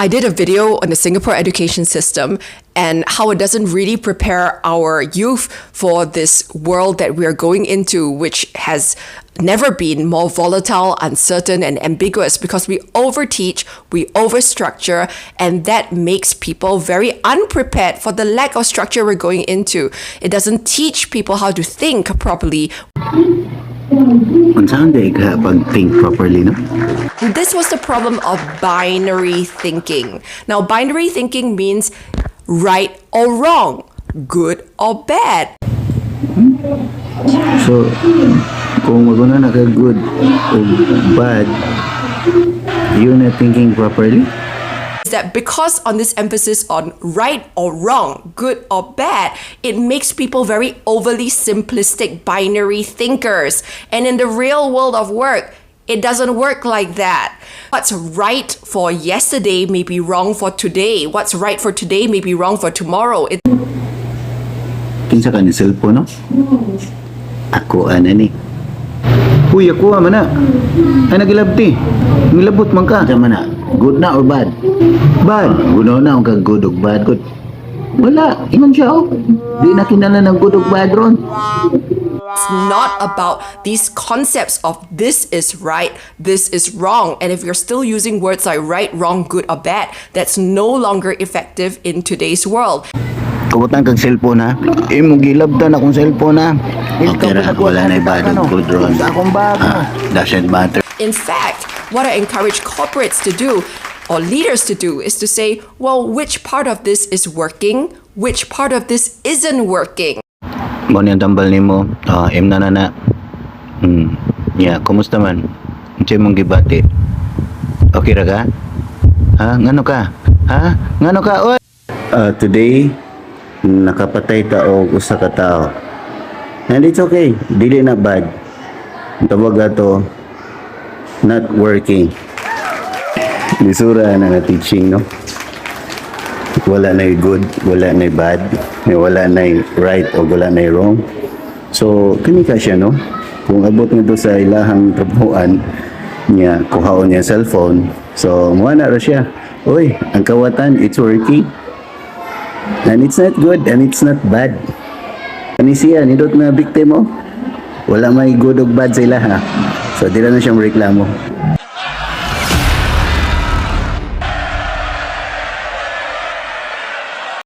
I did a video on the Singapore education system and how it doesn't really prepare our youth for this world that we are going into, which has never been more volatile, uncertain, and ambiguous because we overteach, we overstructure, and that makes people very unprepared for the lack of structure we're going into. It doesn't teach people how to think properly. Unsaon day ka pag-think properly, no? This was the problem of binary thinking. Now, binary thinking means right or wrong, good or bad. So, kung maguna na ka good o bad, you're not thinking properly? That because on this emphasis on right or wrong, good or bad, it makes people very overly simplistic binary thinkers. And in the real world of work, it doesn't work like that. What's right for yesterday may be wrong for today. What's right for today may be wrong for tomorrow. Kinsa ka ni cellphone, no? Ako ni. Uy, ako man na. Ay nagilabti. Nilabot man ka. Sama na. Good na or bad? Bad. Guno na kung good o bad. Good. Wala. Ingon siya, oh. Di na kinala ng good o bad ron. It's not about these concepts of this is right, this is wrong. And if you're still using words like right, wrong, good, or bad, that's no longer effective in today's world. Kabutan kang cellphone, ha? Imong gilabtan akong cellphone, ha? Okay ra, wala na bad o good ron. Akong bag. Doesn't matter. In fact, what I encourage corporates to do or leaders to do is to say, well, which part of this is working? Which part of this isn't working? Mo niyang tambal nimo, na na. Yeah, kumusta man? Unsay mong gibati? Okay ra ka? Ha, ngano ka? Ha? Ngano ka? Oy. Today nakapatay ta og usa ka tawo. And it's okay. Dili na bad. Tawag ato not working. Lisura na nga teaching, no? Wala na good, wala na bad, wala na right o wala na wrong. So, kini ka siya, no? Kung abot nito sa ilahang trabuhan niya, kuhaon niya cellphone, so muna na siya. Uy, ang kawatan, it's working. And it's not good and it's not bad. Ani siya, nidot na biktima mo? Wala may good o bad sa ilaha. So, di na siyang reklamo.